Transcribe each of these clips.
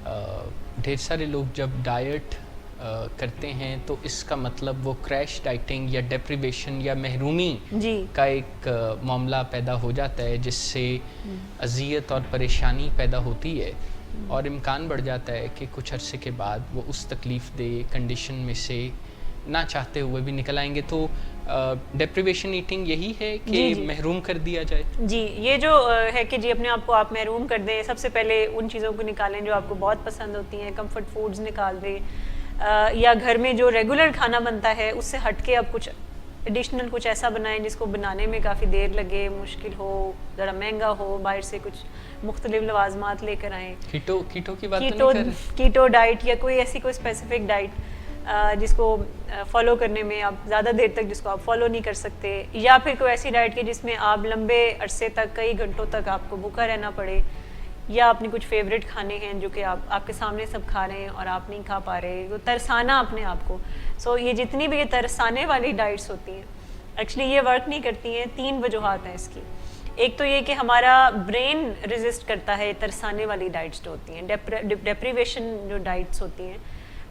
ڈھیر سارے لوگ جب ڈائٹ کرتے ہیں تو اس کا مطلب وہ کریش ڈائٹنگ یا ڈیپریویشن یا محرومی کا ایک معاملہ پیدا ہو جاتا ہے، جس سے اذیت اور پریشانی پیدا ہوتی ہے، اور امکان بڑھ جاتا ہے کہ کچھ عرصے کے بعد وہ اس تکلیف دہ کنڈیشن میں سے نہ چاہتے ہوئے بھی نکل آئیں گے. تو ڈیپریویشن ایٹنگ یہی ہے کہ محروم کر دیا جائے. جی، یہ جو ہے کہ جی اپنے آپ کو آپ محروم کر دیں. سب سے پہلے ان چیزوں کو نکالیں جو آپ کو بہت پسند ہوتی ہیں، کمفرٹ فوڈز نکال دیں، یا گھر میں جو ریگولر کھانا بنتا ہے اس سے ہٹ کے اب کچھ ایڈیشنل کچھ ایسا بنائیں جس کو بنانے میں کافی دیر لگے، مشکل ہو، ذرا مہنگا ہو، باہر سے کچھ مختلف لوازمات لے کر آئیں. کیٹو کی بات نہیں کر رہے، کیٹو ڈائٹ یا کوئی ایسی کوئی اسپیسیفک ڈائٹ جس کو فالو کرنے میں آپ زیادہ دیر تک جس کو آپ فالو نہیں کر سکتے، یا پھر کوئی ایسی ڈائٹ کی جس میں آپ لمبے عرصے تک کئی گھنٹوں تک آپ کو بھوکا رہنا پڑے، یا اپنے کچھ فیوریٹ کھانے ہیں جو کہ آپ کے سامنے سب کھا رہے ہیں اور آپ نہیں کھا پا رہے، وہ ترسانا اپنے آپ کو. سو یہ جتنی بھی یہ ترسانے والی ڈائٹس ہوتی ہیں ایکچولی یہ ورک نہیں کرتی ہیں. 3 وجوہات ہیں اس کی. ایک تو یہ کہ ہمارا برین ریزسٹ کرتا ہے ترسانے والی ڈائٹس جو ہوتی ہیں، ڈیپریویشن جو ڈائٹس ہوتی ہیں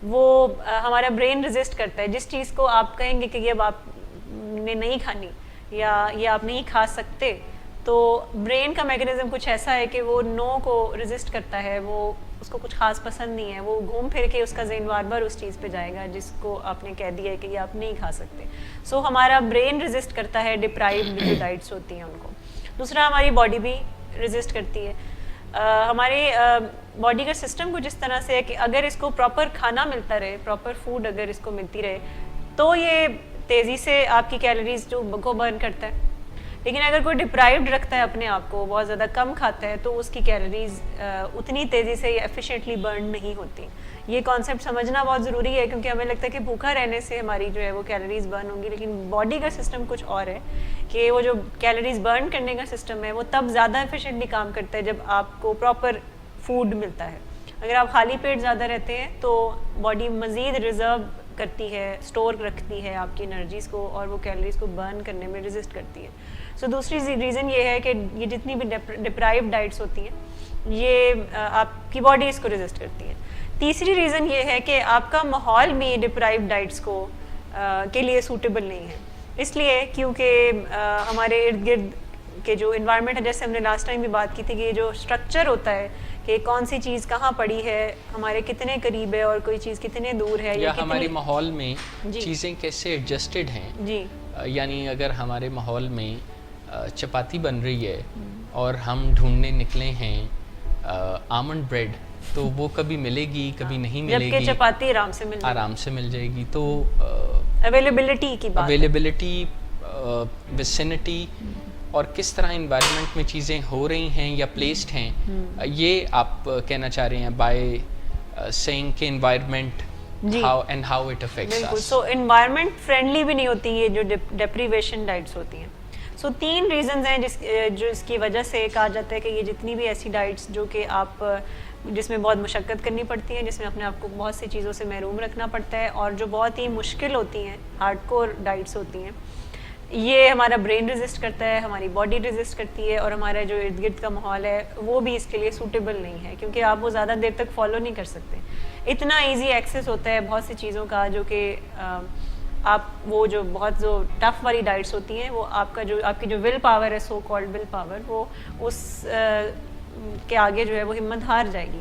وہ ہمارا برین ریزسٹ کرتا ہے. جس چیز کو آپ کہیں گے کہ یہ اب آپ نے نہیں کھانی یا یہ آپ نہیں کھا سکتے، تو برین کا میکینزم کچھ ایسا ہے کہ وہ نو کو ریزسٹ کرتا ہے، وہ اس کو کچھ خاص پسند نہیں ہے، وہ گھوم پھر کے اس کا ذہن بار بار اس چیز پہ جائے گا جس کو آپ نے کہہ دیا ہے کہ یہ آپ نہیں کھا سکتے. سو ہمارا برین ریزسٹ کرتا ہے ڈپرائیوڈ جو ڈائٹس ہوتی ہیں ان کو. دوسرا ہماری باڈی بھی ریزسٹ کرتی ہے. ہماری باڈی کا سسٹم کچھ اس طرح سے ہے کہ اگر اس کو پراپر کھانا ملتا رہے، پراپر فوڈ اگر اس کو ملتی رہے تو یہ تیزی سے آپ کی کیلوریز جو کو برن کرتا ہے. لیکن اگر کوئی ڈپرائیوڈ رکھتا ہے اپنے آپ کو، بہت زیادہ کم کھاتا ہے، تو اس کی کیلوریز اتنی تیزی سے یا ایفیشینٹلی برن نہیں ہوتی. یہ کانسیپٹ سمجھنا بہت ضروری ہے کیونکہ ہمیں لگتا ہے کہ بھوکا رہنے سے ہماری جو ہے وہ کیلوریز برن ہوں گی، لیکن باڈی کا سسٹم کچھ اور ہے کہ وہ جو کیلوریز برن کرنے کا سسٹم ہے وہ تب زیادہ ایفیشینٹلی کام کرتا ہے جب آپ کو پراپر فوڈ ملتا ہے. اگر آپ خالی پیٹ زیادہ رہتے ہیں تو باڈی مزید ریزرو کرتی ہے، اسٹور رکھتی ہے آپ کی انرجیز کو، اور وہ کیلوریز کو برن کرنے میں ریزسٹ کرتی ہے. سو دوسری ریزن یہ ہے کہ یہ جتنی بھی ڈپرائیوڈ ڈائٹس ہوتی ہیں یہ آپ کی باڈی اس کو ریزسٹ کرتی ہے. تیسری ریزن یہ ہے کہ آپ کا ماحول بھی ڈپرائیوڈ ڈائٹس کو کے لیے سوٹیبل نہیں ہے. اس لیے کیونکہ ہمارے ارد گرد کے جو انوائرمنٹ ہے، جیسے ہم نے لاسٹ ٹائم بھی بات کی تھی کہ یہ جو اسٹرکچر ہوتا ہے کہ کون سی چیز کہاں پڑی ہے، ہمارے کتنے قریب ہے اور کوئی چیز کتنے دور ہے، یا ہمارے ماحول میں چیزیں کیسے ایڈجسٹڈ ہیں. جی یعنی اگر ہمارے ماحول میں چپاتی بن رہی ہے اور ہم ڈھونڈنے نکلے ہیں آمنڈ بریڈ، تو وہ کبھی ملے گی کبھی نہیں ملے گی، جبکہ چپاتی آرام سے مل جائے گی. تو اویلیبلٹی کی بات، اویلیبلٹی، ویسینٹی، اور کس طرح انوائرمنٹ میں چیزیں ہو رہی ہیں یا پلیسڈ ہیں، یہ آپ کہنا چاہ رہے ہیں بائی سیئنگ کہ environment and how it affects us. بالکل. سو انوائرمنٹ فرینڈلی بھی نہیں ہوتی یہ جو ڈیپریویشن ڈائٹس ہوتی ہیں. سو 3 ریزنز ہیں جو اس کی وجہ سے کہا جاتا ہے کہ یہ جتنی بھی ایسی ڈائٹس جو کہ آپ جس میں بہت مشقت کرنی پڑتی ہے، جس میں اپنے آپ کو بہت سی چیزوں سے محروم رکھنا پڑتا ہے، اور جو بہت ہی مشکل ہوتی ہیں، ہارڈ کور ڈائٹس ہوتی ہیں، یہ ہمارا برین ریزسٹ کرتا ہے، ہماری باڈی ریزسٹ کرتی ہے، اور ہمارا جو ارد گرد کا ماحول ہے وہ بھی اس کے لیے سوٹیبل نہیں ہے کیونکہ آپ وہ زیادہ دیر تک فالو نہیں کر سکتے. اتنا ایزی ایکسیس ہوتا ہے بہت سی چیزوں کا جو کہ آپ وہ جو بہت جو ٹف والی ڈائٹس ہوتی ہیں وہ آپ کی جو ول پاور ہے، سو کالڈ ول پاور، وہ اس کے آگے جو ہے وہ ہمت ہار جائے گی.